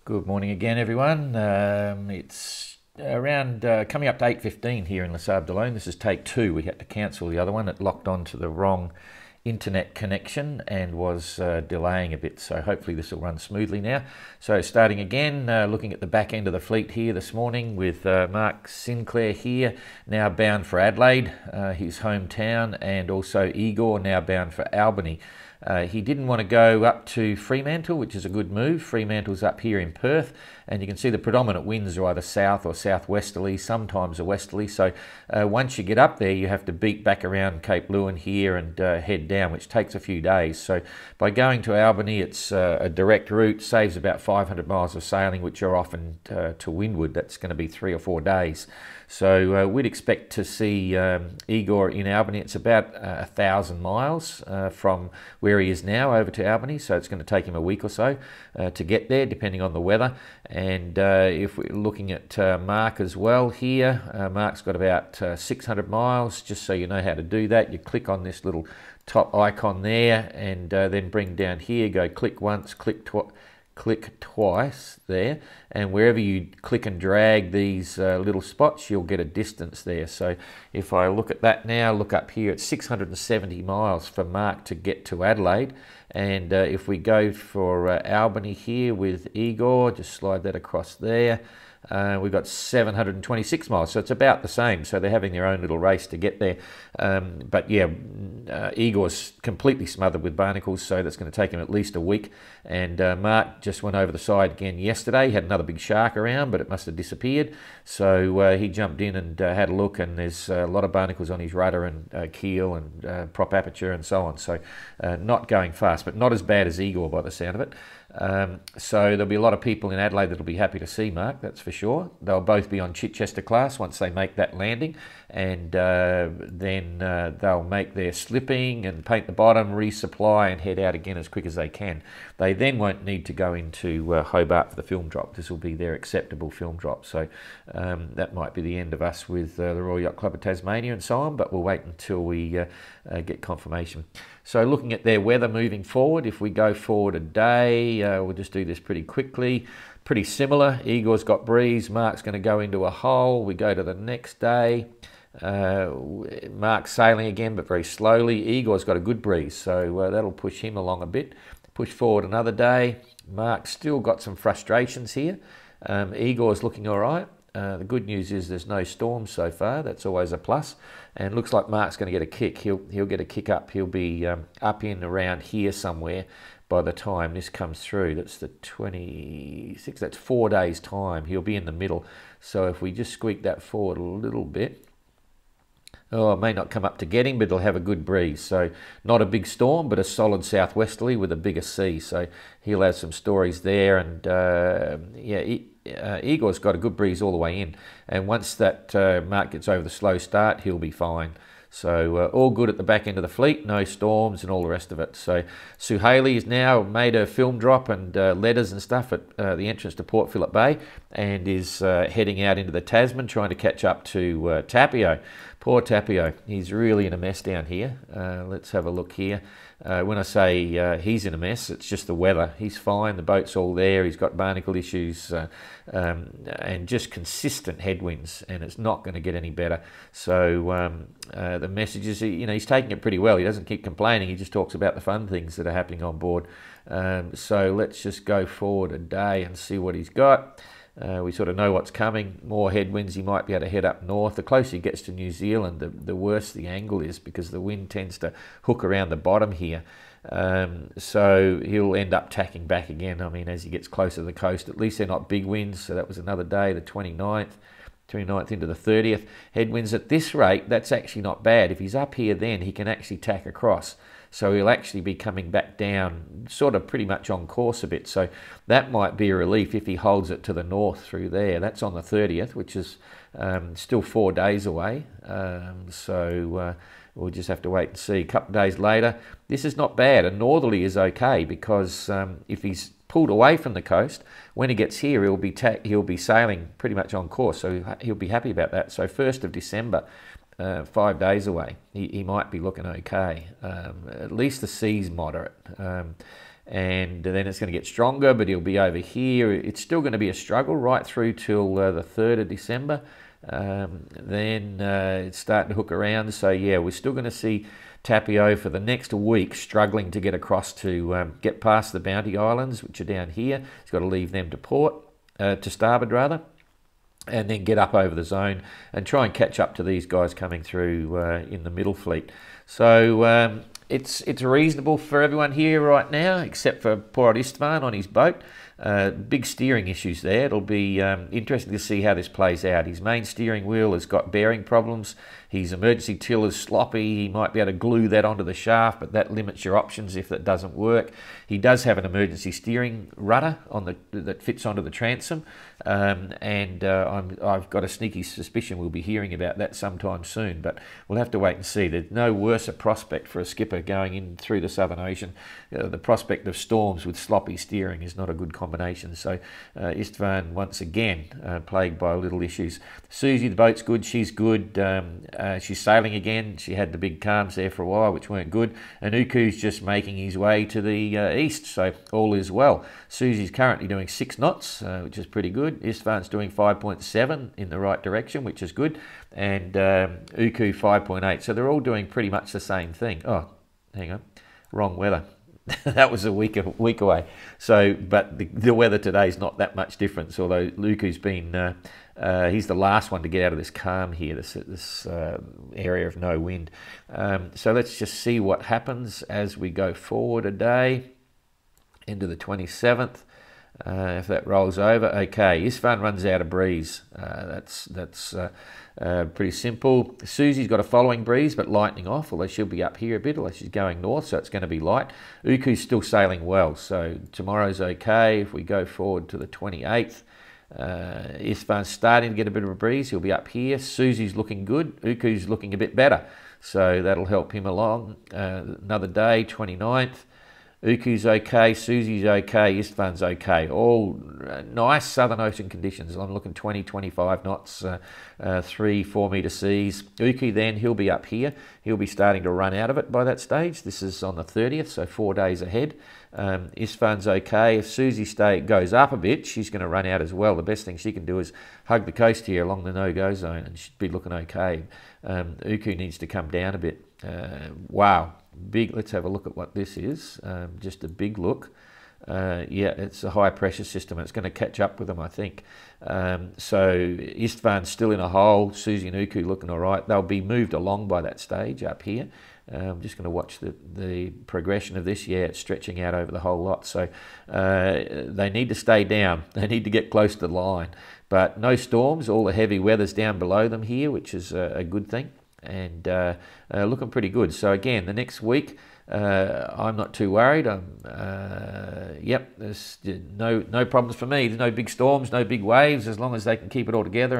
Good morning again, everyone. It's around coming up to 8:15 here in Les Sables d'Olonne. This is take two. We had to cancel the other one. It locked onto the wrong internet connection and was delaying a bit. So hopefully this will run smoothly now. So starting again, looking at the back end of the fleet here this morning with Mark Sinclair here, now bound for Adelaide, his hometown, and also Igor now bound for Albany. He didn't want to go up to Fremantle, which is a good move. Fremantle's up here in Perth, and you can see the predominant winds are either south or southwesterly, sometimes a westerly. So once you get up there, you have to beat back around Cape Lewin here and head down, which takes a few days. So by going to Albany, it's a direct route, saves about 500 miles of sailing, which are often to windward. That's going to be 3 or 4 days. So we'd expect to see Igor in Albany. It's about 1,000 miles from where he is now over to Albany, so it's going to take him a week or so to get there, depending on the weather. And if we're looking at Mark as well here, Mark's got about 600 miles. Just so you know how to do that, you click on this little top icon there and then bring down here, go click once, click twice there, and wherever you click and drag these little spots, you'll get a distance there. So if I look at that now, look up here, it's 670 miles for Mark to get to Adelaide. And if we go for Albany here with Igor, just slide that across there, we've got 726 miles, so it's about the same. So they're having their own little race to get there. But yeah, Igor's completely smothered with barnacles, so that's going to take him at least a week. And Mark just went over the side again yesterday. He had another big shark around, but it must have disappeared. So he jumped in and had a look, and there's a lot of barnacles on his rudder and keel and prop aperture and so on. So not going fast, but not as bad as Igor by the sound of it. So there'll be a lot of people in Adelaide that'll be happy to see Mark, that's for sure. They'll both be on Chichester class once they make that landing, and then they'll make their slipping and paint the bottom, resupply, and head out again as quick as they can. They then won't need to go into Hobart for the film drop. This will be their acceptable film drop. So that might be the end of us with the Royal Yacht Club of Tasmania and so on, but we'll wait until we get confirmation. So looking at their weather moving forward, if we go forward a day, we'll just do this pretty quickly. Pretty similar. Igor's got breeze, Mark's going to go into a hole. We go to the next day. Mark's sailing again, but very slowly. Igor's got a good breeze, so that'll push him along a bit. Push forward another day. Mark's still got some frustrations here. Igor's looking all right. The good news is there's no storms so far. That's always a plus. And looks like Mark's going to get a kick. He'll get a kick up. He'll be up in around here somewhere by the time this comes through. That's the 26th. That's 4 days' time. He'll be in the middle. So if we just squeak that forward a little bit, oh, it may not come up to get him, but it'll have a good breeze. So not a big storm, but a solid southwesterly with a bigger sea. So he'll have some stories there. And yeah, Igor's got a good breeze all the way in. And once that Mark gets over the slow start, he'll be fine. So all good at the back end of the fleet, no storms and all the rest of it. So Sue Haley has now made a film drop and letters and stuff at the entrance to Port Phillip Bay, and is heading out into the Tasman, trying to catch up to Tapio. Poor Tapio, he's really in a mess down here. Let's have a look here. When I say he's in a mess, it's just the weather. He's fine, the boat's all there, he's got barnacle issues and just consistent headwinds, and it's not going to get any better. So the message is, you know, he's taking it pretty well. He doesn't keep complaining, he just talks about the fun things that are happening on board. So let's just go forward a day and see what he's got. We sort of know what's coming. More headwinds, he might be able to head up north. The closer he gets to New Zealand, the worse the angle is, because the wind tends to hook around the bottom here. So he'll end up tacking back again. I mean, as he gets closer to the coast, at least they're not big winds. So that was another day, the 29th into the 30th. Headwinds at this rate, that's actually not bad. If he's up here, then he can actually tack across. So he'll actually be coming back down, sort of pretty much on course a bit. So that might be a relief if he holds it to the north through there. That's on the 30th, which is still 4 days away. So we'll just have to wait and see. A couple of days later, this is not bad. A northerly is okay, because if he's pulled away from the coast, when he gets here, he'll be sailing pretty much on course. So he'll be happy about that. So 1st of December. 5 days away, he might be looking okay. At least the sea's moderate. and then it's going to get stronger, but he'll be over here. It's still going to be a struggle right through till the 3rd of December. Then it's starting to hook around. So yeah, we're still going to see Tapio for the next week struggling to get across to get past the Bounty Islands, which are down here. He's got to leave them to port, to starboard rather, and then get up over the zone and try and catch up to these guys coming through in the middle fleet. So it's reasonable for everyone here right now, except for poor old Istvan on his boat. Big steering issues there. It'll be interesting to see how this plays out. His main steering wheel has got bearing problems. His emergency till is sloppy. He might be able to glue that onto the shaft, but that limits your options if that doesn't work. He does have an emergency steering rudder on that fits onto the transom, and I've got a sneaky suspicion we'll be hearing about that sometime soon, but we'll have to wait and see. There's no worse a prospect for a skipper going in through the Southern Ocean. The prospect of storms with sloppy steering is not a good combination. So Istvan once again plagued by little issues. Susie, the boat's good. She's good. She's sailing again. She had the big calms there for a while, which weren't good. And Uku's just making his way to the east, so all is well. Susie's currently doing 6 knots, which is pretty good. Istvan's doing 5.7 in the right direction, which is good. And Uku 5.8. So they're all doing pretty much the same thing. Oh, hang on. Wrong weather. That was a week away. So, but the weather today is not that much difference, although Luku's been... he's the last one to get out of this calm here, this area of no wind. So let's just see what happens as we go forward a day into the 27th. If that rolls over, okay. Istvan runs out of breeze. That's pretty simple. Susie's got a following breeze, but lightening off, although she'll be up here a bit, although she's going north, so it's going to be light. Uku's still sailing well, so tomorrow's okay. If we go forward to the 28th, Istvan's starting to get a bit of a breeze. He'll be up here. Susie's looking good. Uku's looking a bit better, so that'll help him along. Another day, 29th. Uku's okay, Susie's okay, Istvan's okay. All nice Southern Ocean conditions. I'm looking 20, 25 knots, 3, 4 metre seas. Uku then, he'll be up here. He'll be starting to run out of it by that stage. This is on the 30th, so 4 days ahead. Istvan's okay. If Susie goes up a bit, she's going to run out as well. The best thing she can do is hug the coast here along the no-go zone, and she'd be looking okay. Uku needs to come down a bit. Wow. Big. Let's have a look at what this is. Just a big look. Yeah, it's a high pressure system. It's going to catch up with them, I think. So Istvan's still in a hole. Susie and Uku looking all right. They'll be moved along by that stage up here. I'm just going to watch the progression of this. Yeah, it's stretching out over the whole lot. So they need to stay down. They need to get close to the line. But no storms. All the heavy weather's down below them here, which is a good thing. And looking pretty good. So again, the next week, I'm not too worried. Yep, there's no problems for me. There's no big storms, no big waves, as long as they can keep it all together.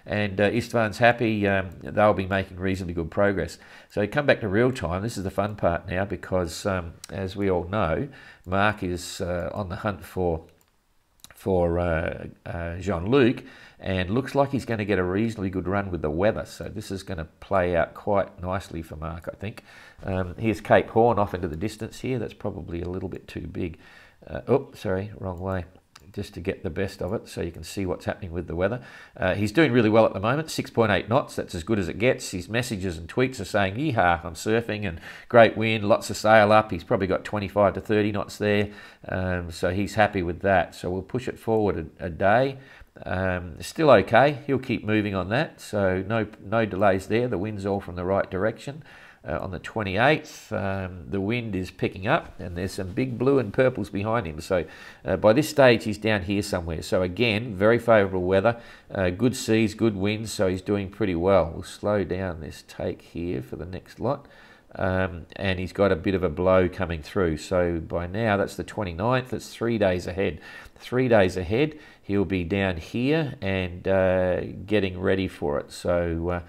And Istvan's happy. They'll be making reasonably good progress. So come back to real time. This is the fun part now, because as we all know, Mark is on the hunt for Jean-Luc, and looks like he's going to get a reasonably good run with the weather. So this is going to play out quite nicely for Mark, I think. Here's Cape Horn off into the distance here. That's probably a little bit too big. Oh, sorry, wrong way. Just to get the best of it so you can see what's happening with the weather. He's doing really well at the moment, 6.8 knots. That's as good as it gets. His messages and tweets are saying, yeehaw, I'm surfing, and great wind, lots of sail up. He's probably got 25 to 30 knots there. So he's happy with that. So we'll push it forward a day. Still okay. He'll keep moving on that. So no delays there. The wind's all from the right direction. On the 28th, the wind is picking up, and there's some big blue and purples behind him. So by this stage, he's down here somewhere. So again, very favourable weather, good seas, good winds, so he's doing pretty well. We'll slow down this take here for the next lot. And he's got a bit of a blow coming through. So by now, that's the 29th. That's 3 days ahead. 3 days ahead, he'll be down here and getting ready for it. So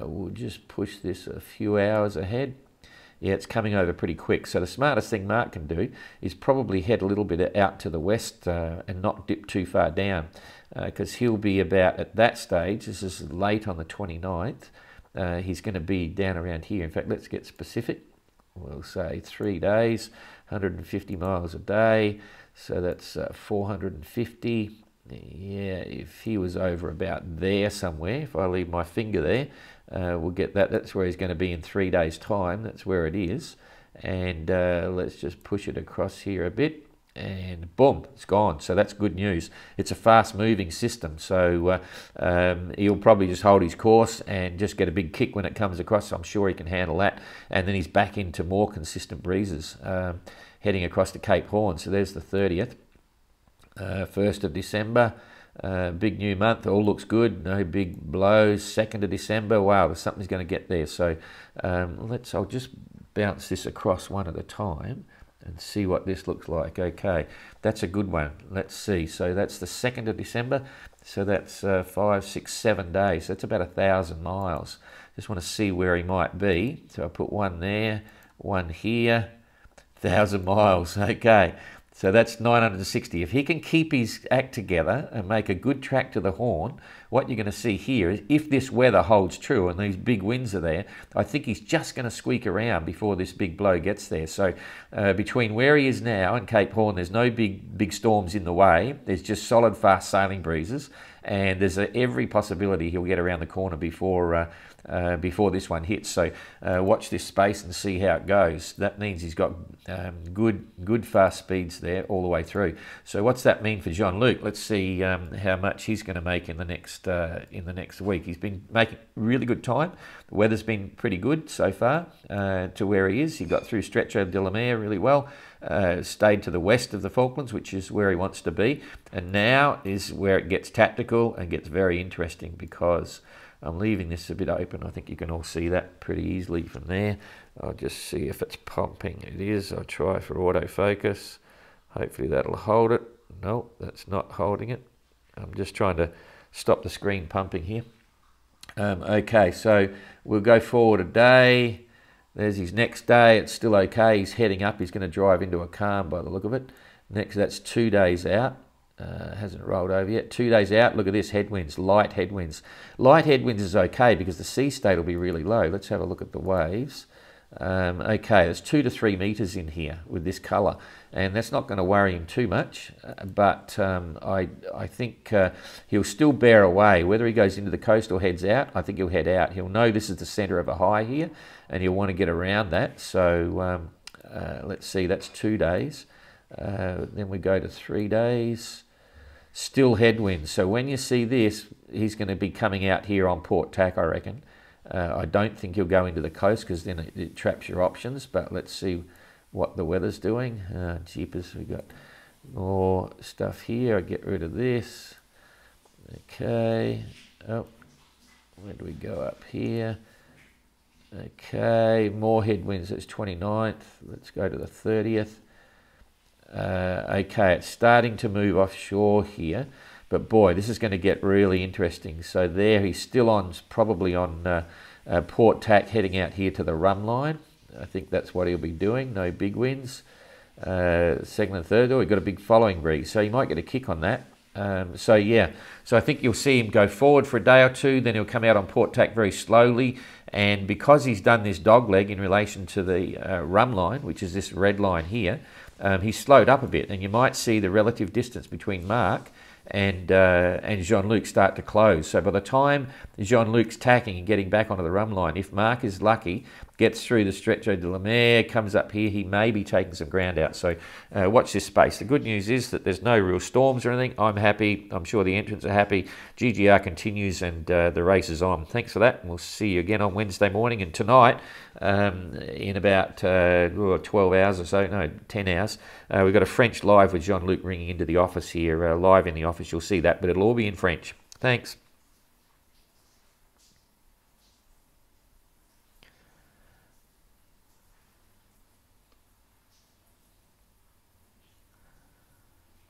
we'll just push this a few hours ahead. Yeah, it's coming over pretty quick. So the smartest thing Mark can do is probably head a little bit out to the west and not dip too far down, because he'll be about at that stage. This is late on the 29th. He's going to be down around here. In fact, let's get specific. We'll say 3 days. 150 miles a day, so that's 450. Yeah, if he was over about there somewhere, if I leave my finger there, we'll get that. That's where he's going to be in 3 days' time. That's where it is. And let's just push it across here a bit. And boom, it's gone. So that's good news. It's a fast moving system, so he'll probably just hold his course and just get a big kick when it comes across. So I'm sure he can handle that, and then he's back into more consistent breezes heading across to Cape Horn. So there's the 30th. 1st of December, big new month, all looks good, no big blows. 2nd of December, wow, something's going to get there. So I'll just bounce this across one at a time and see what this looks like. Okay, that's a good one. Let's see. So that's the 2nd of December. So that's 5, 6, 7 days. That's about 1,000 miles. Just want to see where he might be. So I put one there, one here, 1,000 miles. Okay. So that's 960. If he can keep his act together and make a good track to the Horn, what you're going to see here is, if this weather holds true and these big winds are there, I think he's just going to squeak around before this big blow gets there. So between where he is now and Cape Horn, there's no big storms in the way. There's just solid, fast sailing breezes, and there's every possibility he'll get around the corner before this one hits. So watch this space and see how it goes. That means he's got good fast speeds there all the way through. So what's that mean for Jean-Luc? Let's see how much he's going to make in the next week. He's been making really good time. The weather's been pretty good so far to where he is. He got through Stretcho de la Mer really well. Stayed to the west of the Falklands, which is where he wants to be, and now is where it gets tactical and gets very interesting, because I'm leaving this a bit open. I think you can all see that pretty easily from there. I'll just see if it's pumping. It is. I'll try for autofocus. Hopefully that'll hold it. No, that's not holding it. I'm just trying to stop the screen pumping here. Okay, so we'll go forward a day. There's his next day. It's still okay. He's heading up. He's going to drive into a calm by the look of it. Next, that's 2 days out. Hasn't rolled over yet. 2 days out. Look at this, headwinds, light headwinds. Light headwinds is okay because the sea state will be really low. Let's have a look at the waves. Okay, there's 2 to 3 meters in here with this colour, and that's not going to worry him too much, but I think he'll still bear away. Whether he goes into the coast or heads out, I think he'll head out. He'll know this is the centre of a high here, and he'll want to get around that. So let's see, that's 2 days. Then we go to 3 days. Still headwinds. So when you see this, he's going to be coming out here on Port Tack, I reckon. I don't think he'll go into the coast because then it traps your options, but let's see what the weather's doing. Jeepers, we've got more stuff here. I'll get rid of this. Okay. Oh, where do we go up here? Okay, more headwinds. It's 29th. Let's go to the 30th. Okay, it's starting to move offshore here, but boy, this is going to get really interesting. So there, he's still on, probably on Port Tack, heading out here to the Rum Line. I think that's what he'll be doing. No big winds. Second and third, we've got a big following breeze, so you might get a kick on that. So yeah, so I think you'll see him go forward for a day or two, then he'll come out on Port Tack very slowly, and because he's done this dog leg in relation to the Rum Line, which is this red line here, he's slowed up a bit, and you might see the relative distance between Mark and Jean-Luc start to close. So by the time Jean-Luc's tacking and getting back onto the Rum Line, if Mark is lucky, gets through the Stretcho de la Mer, comes up here, he may be taking some ground out. So watch this space. The good news is that there's no real storms or anything. I'm happy. I'm sure the entrants are happy. GGR continues, and the race is on. Thanks for that. And we'll see you again on Wednesday morning. And tonight, in about 12 hours or so, no, 10 hours, we've got a French live with Jean-Luc ringing into the office here, live in the office. You'll see that, but it'll all be in French. Thanks.